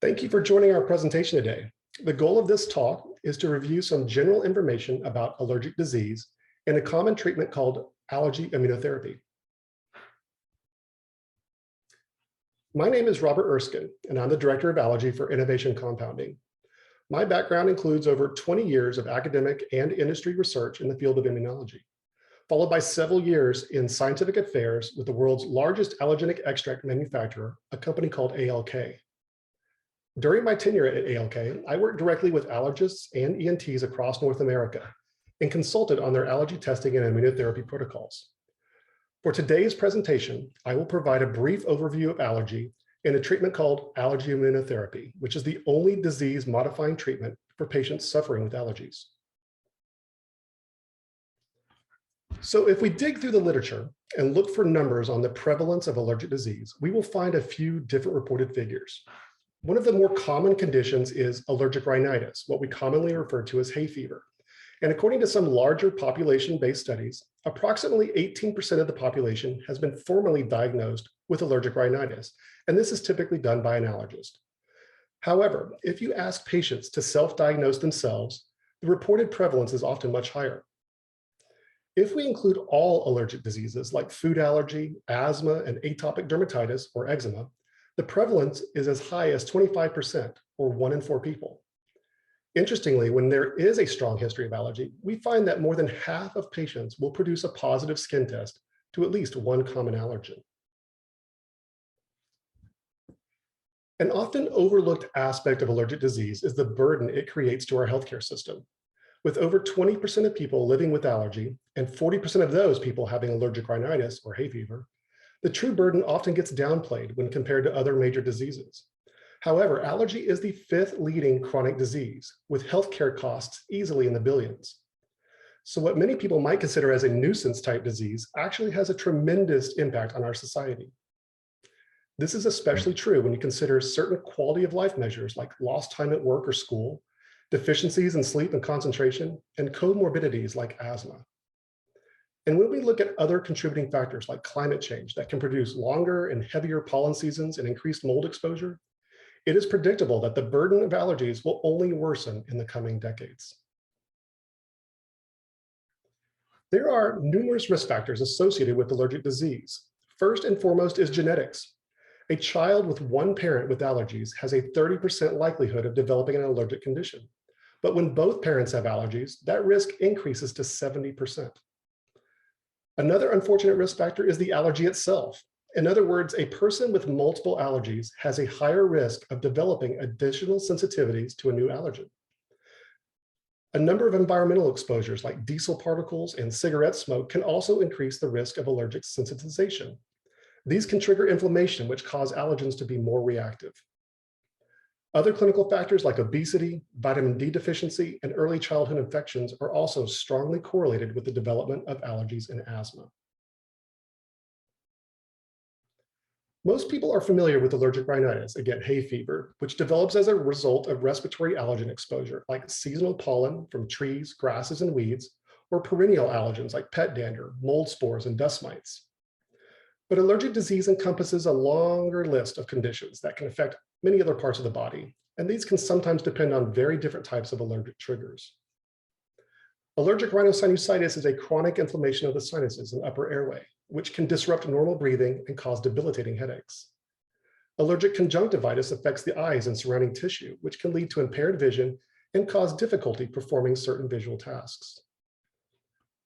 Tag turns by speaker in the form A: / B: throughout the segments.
A: Thank you for joining our presentation today. The goal of this talk is to review some general information about allergic disease and a common treatment called allergy immunotherapy. My name is Robert Erskine, and I'm the Director of Allergy for Innovation Compounding. My background includes over 20 years of academic and industry research in the field of immunology, followed by several years in scientific affairs with the world's largest allergenic extract manufacturer, a company called ALK. During my tenure at ALK, I worked directly with allergists and ENTs across North America and consulted on their allergy testing and immunotherapy protocols. For today's presentation, I will provide a brief overview of allergy and a treatment called allergy immunotherapy, which is the only disease-modifying treatment for patients suffering with allergies. So if we dig through the literature and look for numbers on the prevalence of allergic disease, we will find a few different reported figures. One of the more common conditions is allergic rhinitis, what we commonly refer to as hay fever. And according to some larger population-based studies, approximately 18% of the population has been formally diagnosed with allergic rhinitis, and this is typically done by an allergist. However, if you ask patients to self-diagnose themselves, the reported prevalence is often much higher. If we include all allergic diseases like food allergy, asthma, and atopic dermatitis or eczema, the prevalence is as high as 25%, or 1 in 4 people. Interestingly, when there is a strong history of allergy, we find that more than half of patients will produce a positive skin test to at least one common allergen. An often overlooked aspect of allergic disease is the burden it creates to our healthcare system. With over 20% of people living with allergy and 40% of those people having allergic rhinitis or hay fever, the true burden often gets downplayed when compared to other major diseases. However, allergy is the 5th leading chronic disease, with healthcare costs easily in the billions. So what many people might consider as a nuisance type disease actually has a tremendous impact on our society. This is especially true when you consider certain quality of life measures like lost time at work or school, deficiencies in sleep and concentration, and comorbidities like asthma. And when we look at other contributing factors like climate change that can produce longer and heavier pollen seasons and increased mold exposure, it is predictable that the burden of allergies will only worsen in the coming decades. There are numerous risk factors associated with allergic disease. First and foremost is genetics. A child with one parent with allergies has a 30% likelihood of developing an allergic condition. But when both parents have allergies, that risk increases to 70%. Another unfortunate risk factor is the allergy itself. In other words, a person with multiple allergies has a higher risk of developing additional sensitivities to a new allergen. A number of environmental exposures like diesel particles and cigarette smoke can also increase the risk of allergic sensitization. These can trigger inflammation, which cause allergens to be more reactive. Other clinical factors like obesity, vitamin D deficiency, and early childhood infections are also strongly correlated with the development of allergies and asthma. Most people are familiar with allergic rhinitis, again, hay fever, which develops as a result of respiratory allergen exposure, like seasonal pollen from trees, grasses, and weeds, or perennial allergens like pet dander, mold spores, and dust mites. But allergic disease encompasses a longer list of conditions that can affect many other parts of the body, and these can sometimes depend on very different types of allergic triggers. Allergic rhinosinusitis is a chronic inflammation of the sinuses and upper airway, which can disrupt normal breathing and cause debilitating headaches. Allergic conjunctivitis affects the eyes and surrounding tissue, which can lead to impaired vision and cause difficulty performing certain visual tasks.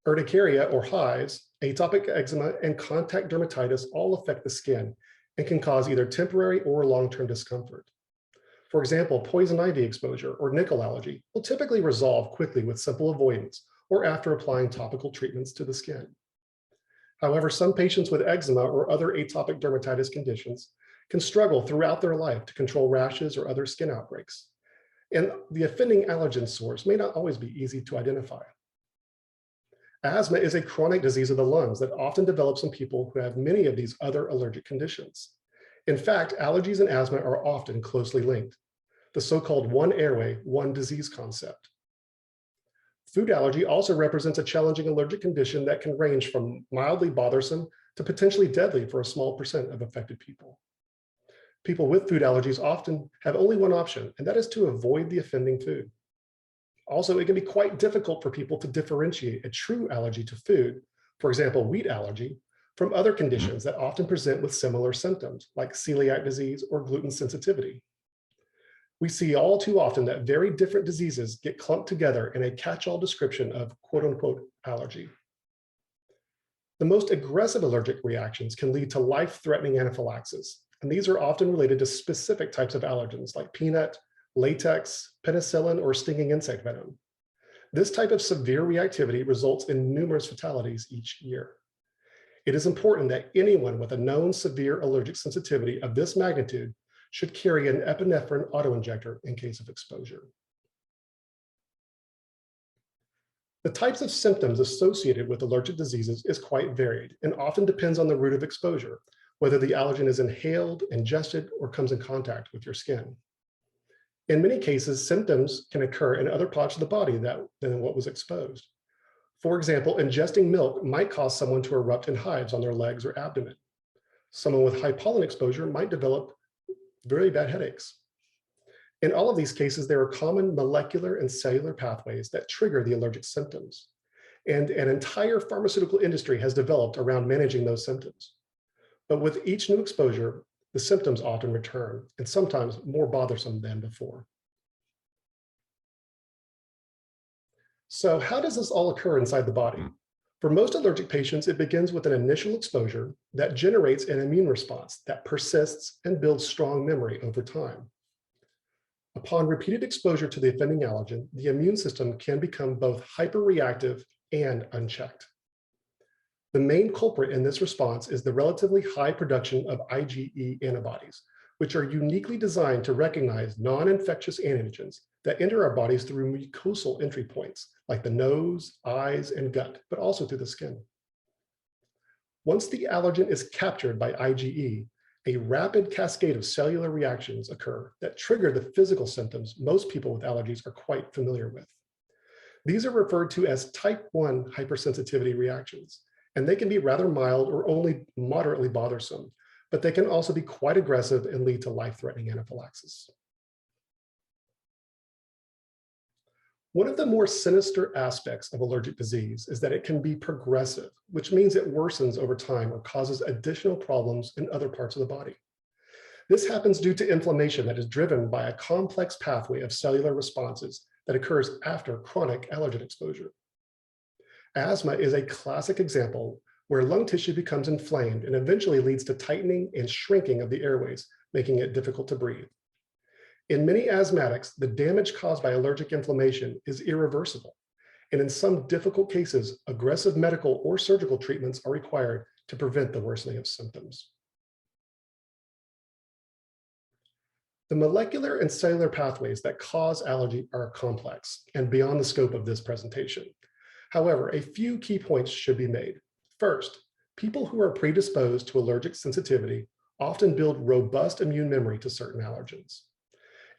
A: Urticaria or hives, atopic eczema, and contact dermatitis all affect the skin and can cause either temporary or long-term discomfort. For example, poison ivy exposure or nickel allergy will typically resolve quickly with simple avoidance or after applying topical treatments to the skin. However, some patients with eczema or other atopic dermatitis conditions can struggle throughout their life to control rashes or other skin outbreaks. And the offending allergen source may not always be easy to identify. Asthma is a chronic disease of the lungs that often develops in people who have many of these other allergic conditions. In fact, allergies and asthma are often closely linked, the so-called one airway, one disease concept. Food allergy also represents a challenging allergic condition that can range from mildly bothersome to potentially deadly for a small percent of affected people. People with food allergies often have only one option, and that is to avoid the offending food. Also, it can be quite difficult for people to differentiate a true allergy to food, for example, wheat allergy, from other conditions that often present with similar symptoms, like celiac disease or gluten sensitivity. We see all too often that very different diseases get clumped together in a catch-all description of quote unquote allergy. The most aggressive allergic reactions can lead to life-threatening anaphylaxis, and these are often related to specific types of allergens like peanut, latex, penicillin, or stinging insect venom. This type of severe reactivity results in numerous fatalities each year. It is important that anyone with a known severe allergic sensitivity of this magnitude should carry an epinephrine autoinjector in case of exposure. The types of symptoms associated with allergic diseases is quite varied and often depends on the route of exposure, whether the allergen is inhaled, ingested, or comes in contact with your skin. In many cases, symptoms can occur in other parts of the body than what was exposed. For example, ingesting milk might cause someone to erupt in hives on their legs or abdomen. Someone with high pollen exposure might develop very bad headaches. In all of these cases, there are common molecular and cellular pathways that trigger the allergic symptoms. And an entire pharmaceutical industry has developed around managing those symptoms. But with each new exposure, the symptoms often return, and sometimes more bothersome than before. So how does this all occur inside the body? For most allergic patients, it begins with an initial exposure that generates an immune response that persists and builds strong memory over time. Upon repeated exposure to the offending allergen, the immune system can become both hyperreactive and unchecked. The main culprit in this response is the relatively high production of IgE antibodies, which are uniquely designed to recognize non-infectious antigens that enter our bodies through mucosal entry points, like the nose, eyes, and gut, but also through the skin. Once the allergen is captured by IgE, a rapid cascade of cellular reactions occur that trigger the physical symptoms most people with allergies are quite familiar with. These are referred to as type 1 hypersensitivity reactions, and they can be rather mild or only moderately bothersome, but they can also be quite aggressive and lead to life-threatening anaphylaxis. One of the more sinister aspects of allergic disease is that it can be progressive, which means it worsens over time or causes additional problems in other parts of the body. This happens due to inflammation that is driven by a complex pathway of cellular responses that occurs after chronic allergen exposure. Asthma is a classic example where lung tissue becomes inflamed and eventually leads to tightening and shrinking of the airways, making it difficult to breathe. In many asthmatics, the damage caused by allergic inflammation is irreversible, and in some difficult cases, aggressive medical or surgical treatments are required to prevent the worsening of symptoms. The molecular and cellular pathways that cause allergy are complex and beyond the scope of this presentation. However, a few key points should be made. First, people who are predisposed to allergic sensitivity often build robust immune memory to certain allergens.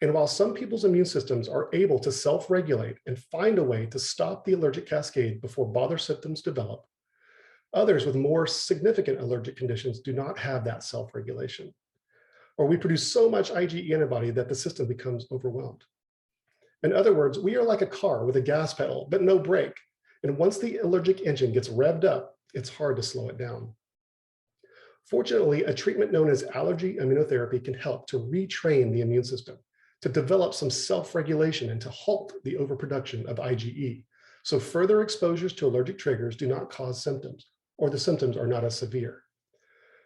A: And while some people's immune systems are able to self-regulate and find a way to stop the allergic cascade before bother symptoms develop, others with more significant allergic conditions do not have that self-regulation. Or we produce so much IgE antibody that the system becomes overwhelmed. In other words, we are like a car with a gas pedal, but no brake. And once the allergic engine gets revved up, it's hard to slow it down. Fortunately, a treatment known as allergy immunotherapy can help to retrain the immune system, to develop some self-regulation and to halt the overproduction of IgE, so further exposures to allergic triggers do not cause symptoms, or the symptoms are not as severe.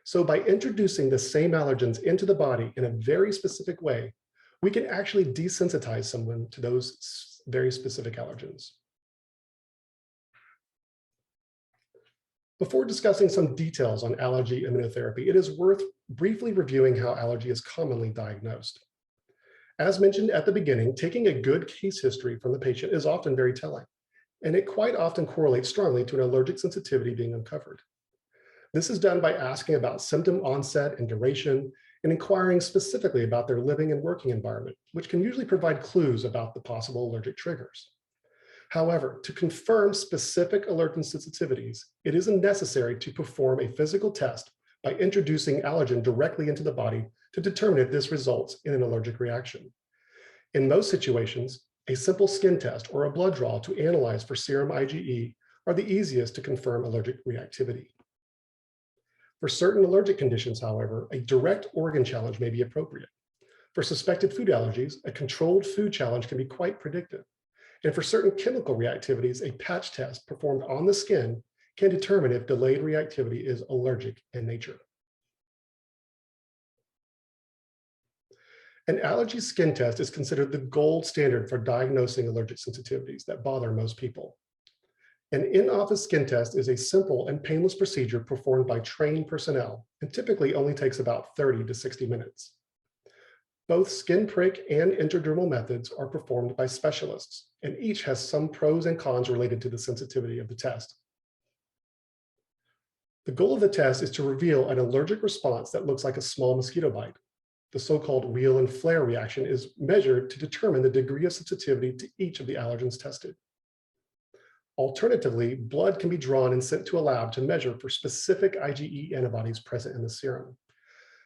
A: So by introducing the same allergens into the body in a very specific way, we can actually desensitize someone to those very specific allergens. Before discussing some details on allergy immunotherapy, it is worth briefly reviewing how allergy is commonly diagnosed. As mentioned at the beginning, taking a good case history from the patient is often very telling, and it quite often correlates strongly to an allergic sensitivity being uncovered. This is done by asking about symptom onset and duration, and inquiring specifically about their living and working environment, which can usually provide clues about the possible allergic triggers. However, to confirm specific allergen sensitivities, it isn't necessary to perform a physical test by introducing allergen directly into the body to determine if this results in an allergic reaction. In most situations, a simple skin test or a blood draw to analyze for serum IgE are the easiest to confirm allergic reactivity. For certain allergic conditions, however, a direct organ challenge may be appropriate. For suspected food allergies, a controlled food challenge can be quite predictive. And for certain chemical reactivities, a patch test performed on the skin can determine if delayed reactivity is allergic in nature. An allergy skin test is considered the gold standard for diagnosing allergic sensitivities that bother most people. An in-office skin test is a simple and painless procedure performed by trained personnel and typically only takes about 30 to 60 minutes. Both skin prick and intradermal methods are performed by specialists, and each has some pros and cons related to the sensitivity of the test. The goal of the test is to reveal an allergic response that looks like a small mosquito bite. The so-called wheel and flare reaction is measured to determine the degree of sensitivity to each of the allergens tested. Alternatively, blood can be drawn and sent to a lab to measure for specific IgE antibodies present in the serum.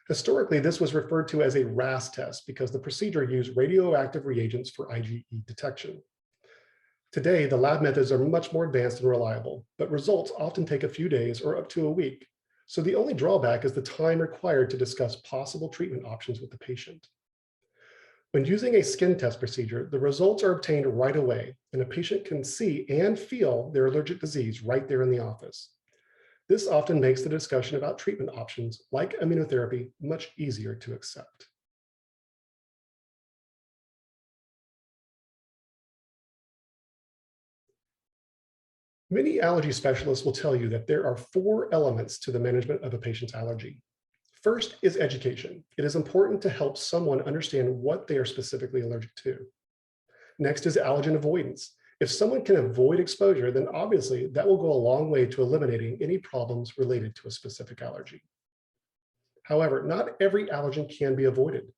A: Historically, this was referred to as a RAS test because the procedure used radioactive reagents for IgE detection. Today, the lab methods are much more advanced and reliable, but results often take a few days or up to a week. So the only drawback is the time required to discuss possible treatment options with the patient. When using a skin test procedure, the results are obtained right away, and a patient can see and feel their allergic disease right there in the office. This often makes the discussion about treatment options, like immunotherapy, much easier to accept. Many allergy specialists will tell you that there are 4 elements to the management of a patient's allergy. First is education. It is important to help someone understand what they are specifically allergic to. Next is allergen avoidance. If someone can avoid exposure, then obviously that will go a long way to eliminating any problems related to a specific allergy. However, not every allergen can be avoided.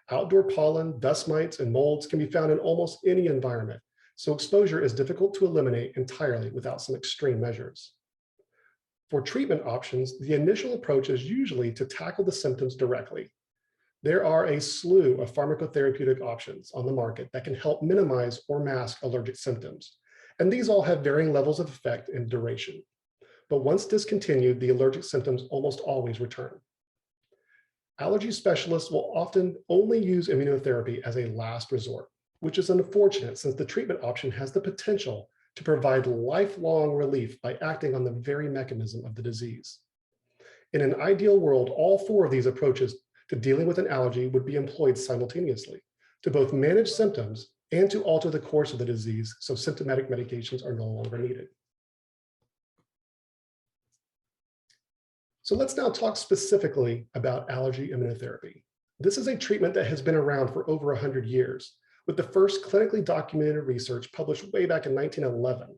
A: Outdoor pollen, dust mites, and molds can be found in almost any environment, so exposure is difficult to eliminate entirely without some extreme measures. For treatment options, the initial approach is usually to tackle the symptoms directly. There are a slew of pharmacotherapeutic options on the market that can help minimize or mask allergic symptoms, and these all have varying levels of effect and duration. But once discontinued, the allergic symptoms almost always return. Allergy specialists will often only use immunotherapy as a last resort, which is unfortunate since the treatment option has the potential to provide lifelong relief by acting on the very mechanism of the disease. In an ideal world, all 4 of these approaches to dealing with an allergy would be employed simultaneously to both manage symptoms and to alter the course of the disease so symptomatic medications are no longer needed. So let's now talk specifically about allergy immunotherapy. This is a treatment that has been around for over 100 years, with the first clinically documented research published way back in 1911.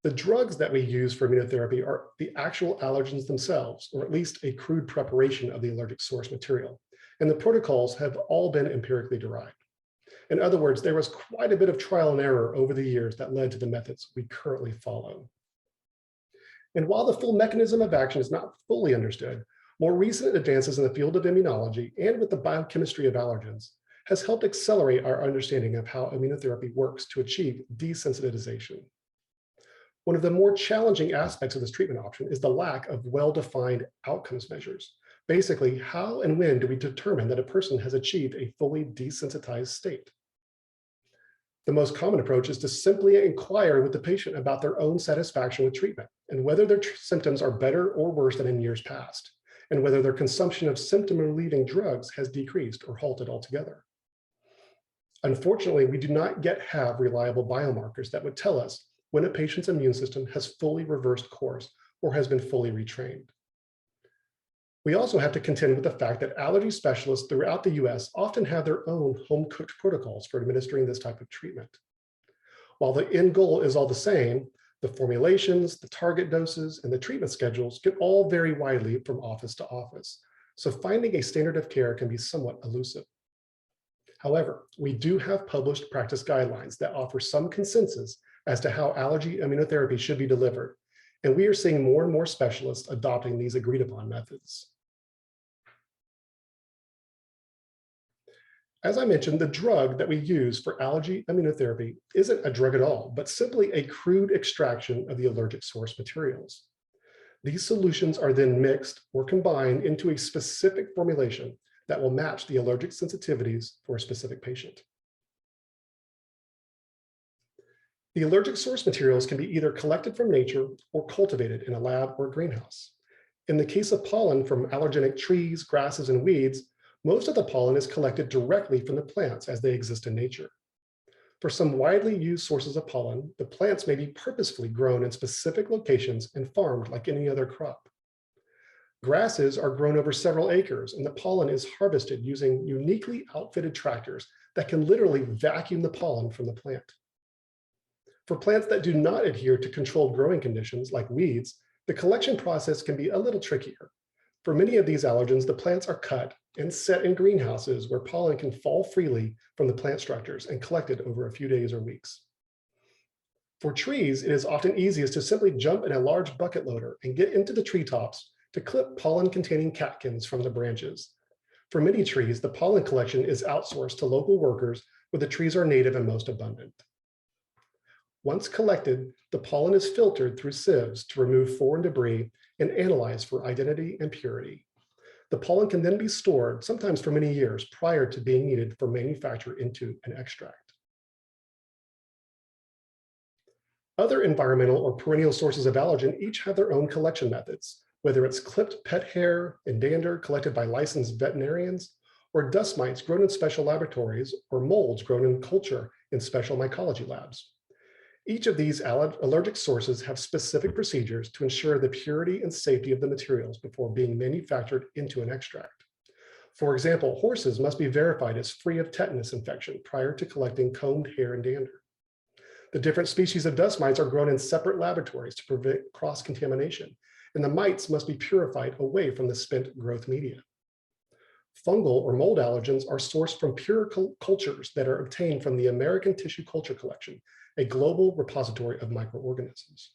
A: The drugs that we use for immunotherapy are the actual allergens themselves, or at least a crude preparation of the allergic source material. And the protocols have all been empirically derived. In other words, there was quite a bit of trial and error over the years that led to the methods we currently follow. And while the full mechanism of action is not fully understood, more recent advances in the field of immunology and with the biochemistry of allergens has helped accelerate our understanding of how immunotherapy works to achieve desensitization. One of the more challenging aspects of this treatment option is the lack of well-defined outcomes measures. Basically, how and when do we determine that a person has achieved a fully desensitized state? The most common approach is to simply inquire with the patient about their own satisfaction with treatment and whether their symptoms are better or worse than in years past, and whether their consumption of symptom-relieving drugs has decreased or halted altogether. Unfortunately, we do not yet have reliable biomarkers that would tell us when a patient's immune system has fully reversed course or has been fully retrained. We also have to contend with the fact that allergy specialists throughout the US often have their own home-cooked protocols for administering this type of treatment. While the end goal is all the same, the formulations, the target doses, and the treatment schedules can all vary widely from office to office. So finding a standard of care can be somewhat elusive. However, we do have published practice guidelines that offer some consensus as to how allergy immunotherapy should be delivered, and we are seeing more and more specialists adopting these agreed upon methods. As I mentioned, the drug that we use for allergy immunotherapy isn't a drug at all, but simply a crude extraction of the allergic source materials. These solutions are then mixed or combined into a specific formulation that will match the allergic sensitivities for a specific patient. The allergic source materials can be either collected from nature or cultivated in a lab or greenhouse. In the case of pollen from allergenic trees, grasses, and weeds, most of the pollen is collected directly from the plants as they exist in nature. For some widely used sources of pollen, the plants may be purposefully grown in specific locations and farmed like any other crop. Grasses are grown over several acres, and the pollen is harvested using uniquely outfitted tractors that can literally vacuum the pollen from the plant. For plants that do not adhere to controlled growing conditions like weeds, the collection process can be a little trickier. For many of these allergens, the plants are cut and set in greenhouses where pollen can fall freely from the plant structures and collected over a few days or weeks. For trees, it is often easiest to simply jump in a large bucket loader and get into the treetops to clip pollen-containing catkins from the branches. For many trees, the pollen collection is outsourced to local workers where the trees are native and most abundant. Once collected, the pollen is filtered through sieves to remove foreign debris and analyzed for identity and purity. The pollen can then be stored, sometimes for many years, prior to being needed for manufacture into an extract. Other environmental or perennial sources of allergen each have their own collection methods, whether it's clipped pet hair and dander collected by licensed veterinarians, or dust mites grown in special laboratories, or molds grown in culture in special mycology labs. Each of these allergic sources have specific procedures to ensure the purity and safety of the materials before being manufactured into an extract. For example, horses must be verified as free of tetanus infection prior to collecting combed hair and dander. The different species of dust mites are grown in separate laboratories to prevent cross-contamination, and the mites must be purified away from the spent growth media. Fungal or mold allergens are sourced from pure cultures that are obtained from the American Tissue Culture Collection, a global repository of microorganisms.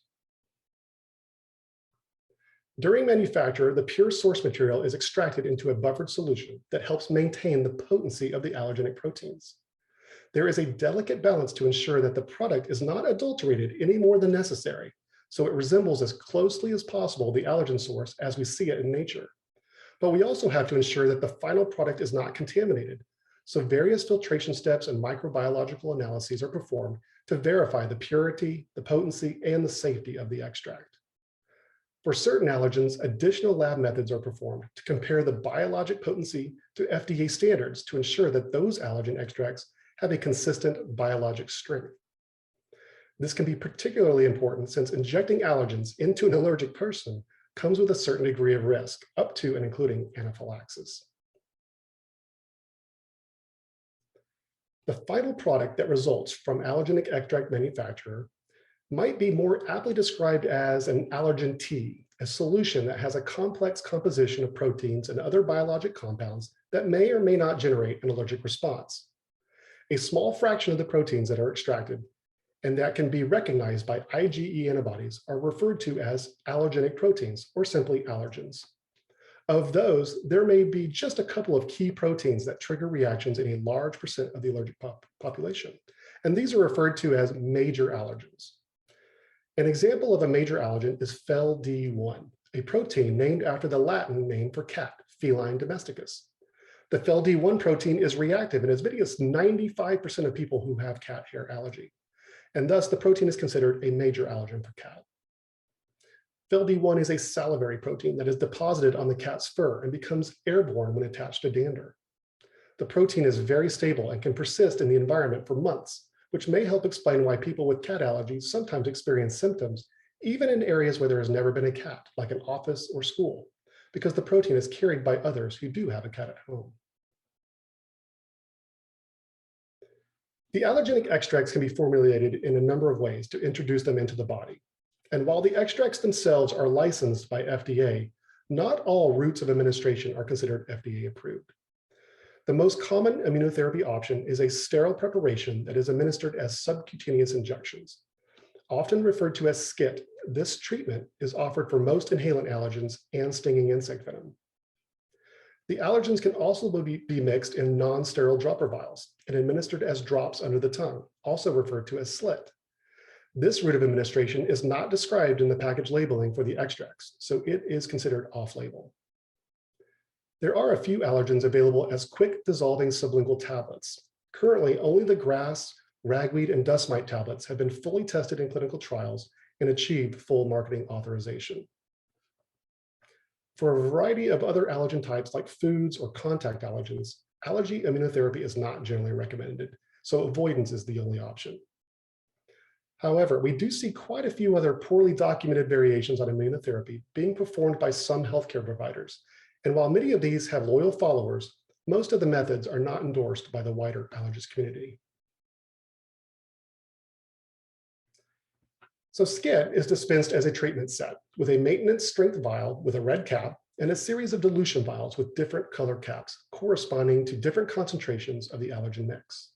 A: During manufacture, the pure source material is extracted into a buffered solution that helps maintain the potency of the allergenic proteins. There is a delicate balance to ensure that the product is not adulterated any more than necessary, so it resembles as closely as possible the allergen source as we see it in nature. But we also have to ensure that the final product is not contaminated, so various filtration steps and microbiological analyses are performed to verify the purity, the potency, and the safety of the extract. For certain allergens, additional lab methods are performed to compare the biologic potency to FDA standards to ensure that those allergen extracts have a consistent biologic strength. This can be particularly important since injecting allergens into an allergic person comes with a certain degree of risk, up to and including anaphylaxis. The final product that results from allergenic extract manufacture might be more aptly described as an allergen tea, a solution that has a complex composition of proteins and other biologic compounds that may or may not generate an allergic response. A small fraction of the proteins that are extracted and that can be recognized by IgE antibodies are referred to as allergenic proteins, or simply allergens. Of those, there may be just a couple of key proteins that trigger reactions in a large percent of the allergic population, and these are referred to as major allergens. An example of a major allergen is FeLD1, a protein named after the Latin name for cat, Feline domesticus. The FeLD1 protein is reactive in as many as 95% of people who have cat hair allergy, and thus the protein is considered a major allergen for cat. FeLD1 is a salivary protein that is deposited on the cat's fur and becomes airborne when attached to dander. The protein is very stable and can persist in the environment for months, which may help explain why people with cat allergies sometimes experience symptoms, even in areas where there has never been a cat, like an office or school, because the protein is carried by others who do have a cat at home. The allergenic extracts can be formulated in a number of ways to introduce them into the body. And while the extracts themselves are licensed by FDA, not all routes of administration are considered FDA approved. The most common immunotherapy option is a sterile preparation that is administered as subcutaneous injections. Often referred to as SCIT, this treatment is offered for most inhalant allergens and stinging insect venom. The allergens can also be mixed in non-sterile dropper vials and administered as drops under the tongue, also referred to as slit. This route of administration is not described in the package labeling for the extracts, so it is considered off-label. There are a few allergens available as quick dissolving sublingual tablets. Currently, only the grass, ragweed, and dust mite tablets have been fully tested in clinical trials and achieved full marketing authorization. For a variety of other allergen types like foods or contact allergens, allergy immunotherapy is not generally recommended, so avoidance is the only option. However, we do see quite a few other poorly documented variations on immunotherapy being performed by some healthcare providers. And while many of these have loyal followers, most of the methods are not endorsed by the wider allergist community. So SCIT is dispensed as a treatment set with a maintenance strength vial with a red cap and a series of dilution vials with different color caps corresponding to different concentrations of the allergen mix.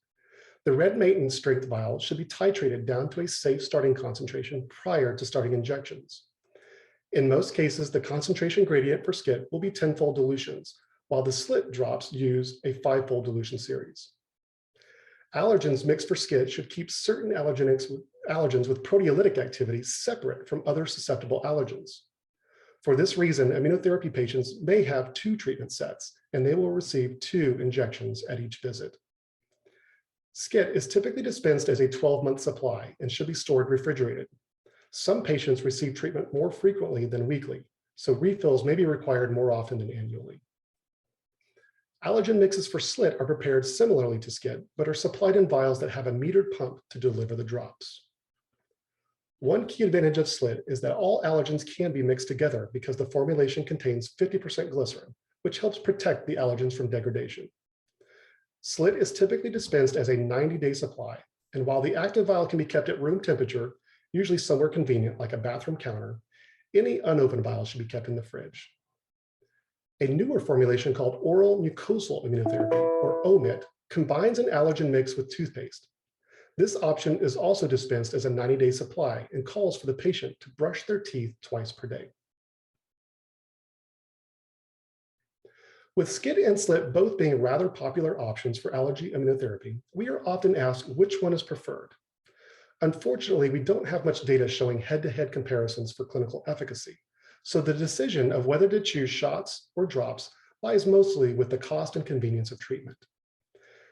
A: The red maintenance strength vial should be titrated down to a safe starting concentration prior to starting injections. In most cases, the concentration gradient for SCIT will be 10-fold dilutions, while the slit drops use a 5-fold dilution series. Allergens mixed for SCIT should keep certain allergens with proteolytic activity separate from other susceptible allergens. For this reason, immunotherapy patients may have 2 treatment sets, and they will receive 2 injections at each visit. SCIT is typically dispensed as a 12-month supply and should be stored refrigerated. Some patients receive treatment more frequently than weekly, so refills may be required more often than annually. Allergen mixes for SLIT are prepared similarly to SCIT, but are supplied in vials that have a metered pump to deliver the drops. One key advantage of SLIT is that all allergens can be mixed together because the formulation contains 50% glycerin, which helps protect the allergens from degradation. SLIT is typically dispensed as a 90-day supply, and while the active vial can be kept at room temperature, usually somewhere convenient like a bathroom counter, any unopened vial should be kept in the fridge. A newer formulation called oral mucosal immunotherapy, or OMIT, combines an allergen mix with toothpaste. This option is also dispensed as a 90-day supply and calls for the patient to brush their teeth twice per day. With SCIT and SLIT both being rather popular options for allergy immunotherapy, we are often asked which one is preferred. Unfortunately, we don't have much data showing head-to-head comparisons for clinical efficacy, so the decision of whether to choose shots or drops lies mostly with the cost and convenience of treatment.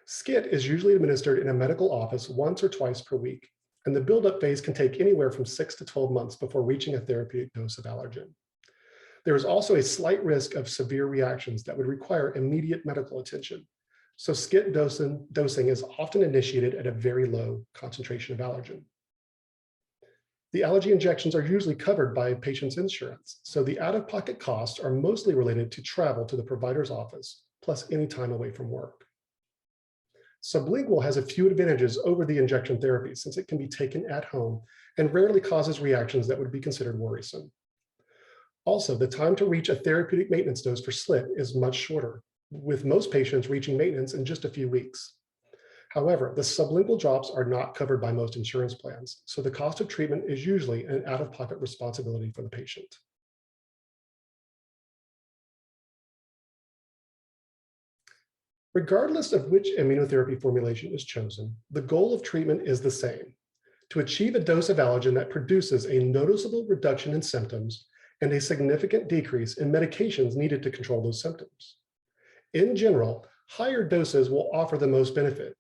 A: SCIT is usually administered in a medical office once or twice per week, and the buildup phase can take anywhere from 6 to 12 months before reaching a therapeutic dose of allergen. There is also a slight risk of severe reactions that would require immediate medical attention, so SCIT dosing is often initiated at a very low concentration of allergen. The allergy injections are usually covered by a patient's insurance, so the out-of-pocket costs are mostly related to travel to the provider's office, plus any time away from work. Sublingual has a few advantages over the injection therapy since it can be taken at home and rarely causes reactions that would be considered worrisome. Also, the time to reach a therapeutic maintenance dose for SLIT is much shorter, with most patients reaching maintenance in just a few weeks. However, the sublingual drops are not covered by most insurance plans, so the cost of treatment is usually an out-of-pocket responsibility for the patient. Regardless of which immunotherapy formulation is chosen, the goal of treatment is the same: to achieve a dose of allergen that produces a noticeable reduction in symptoms and a significant decrease in medications needed to control those symptoms. In general, higher doses will offer the most benefit,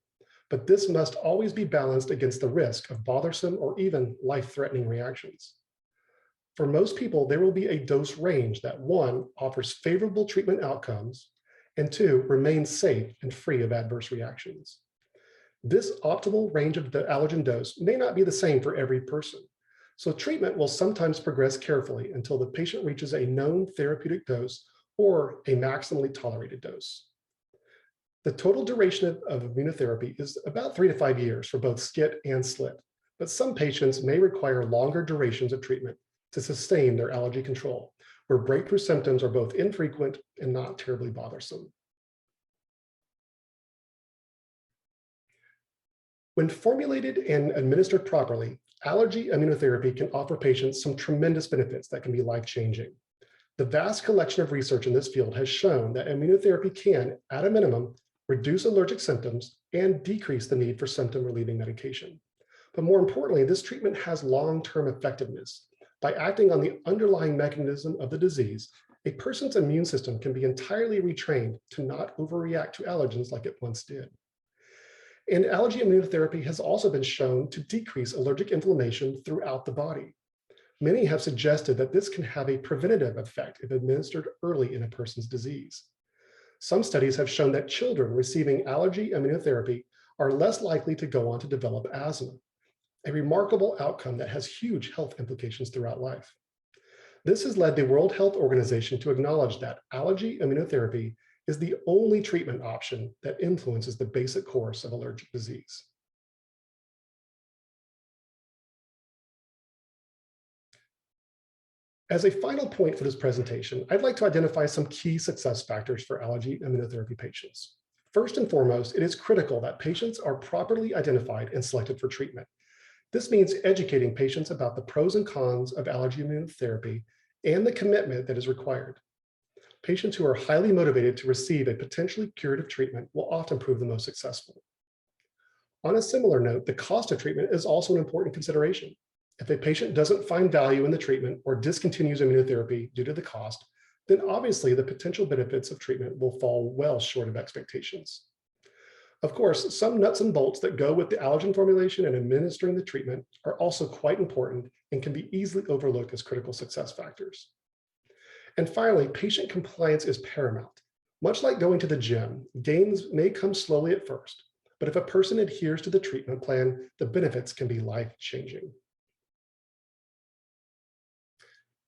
A: but this must always be balanced against the risk of bothersome or even life-threatening reactions. For most people, there will be a dose range that 1, offers favorable treatment outcomes, and 2, remains safe and free of adverse reactions. This optimal range of the allergen dose may not be the same for every person, so treatment will sometimes progress carefully until the patient reaches a known therapeutic dose or a maximally tolerated dose. The total duration of immunotherapy is about 3 to 5 years for both SCIT and SLIT, but some patients may require longer durations of treatment to sustain their allergy control, where breakthrough symptoms are both infrequent and not terribly bothersome. When formulated and administered properly, allergy immunotherapy can offer patients some tremendous benefits that can be life-changing. The vast collection of research in this field has shown that immunotherapy can, at a minimum, reduce allergic symptoms and decrease the need for symptom relieving medication. But more importantly, this treatment has long-term effectiveness. By acting on the underlying mechanism of the disease, a person's immune system can be entirely retrained to not overreact to allergens like it once did. And allergy immunotherapy has also been shown to decrease allergic inflammation throughout the body. Many have suggested that this can have a preventative effect if administered early in a person's disease. Some studies have shown that children receiving allergy immunotherapy are less likely to go on to develop asthma, a remarkable outcome that has huge health implications throughout life. This has led the World Health Organization to acknowledge that allergy immunotherapy is the only treatment option that influences the basic course of allergic disease. As a final point for this presentation, I'd like to identify some key success factors for allergy immunotherapy patients. First and foremost, it is critical that patients are properly identified and selected for treatment. This means educating patients about the pros and cons of allergy immunotherapy and the commitment that is required. Patients who are highly motivated to receive a potentially curative treatment will often prove the most successful. On a similar note, the cost of treatment is also an important consideration. If a patient doesn't find value in the treatment or discontinues immunotherapy due to the cost, then obviously the potential benefits of treatment will fall well short of expectations. Of course, some nuts and bolts that go with the allergen formulation and administering the treatment are also quite important and can be easily overlooked as critical success factors. And finally, patient compliance is paramount. Much like going to the gym, gains may come slowly at first, but if a person adheres to the treatment plan, the benefits can be life-changing.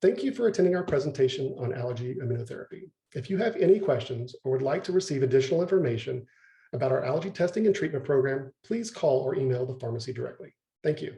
A: Thank you for attending our presentation on allergy immunotherapy. If you have any questions or would like to receive additional information about our allergy testing and treatment program, please call or email the pharmacy directly. Thank you.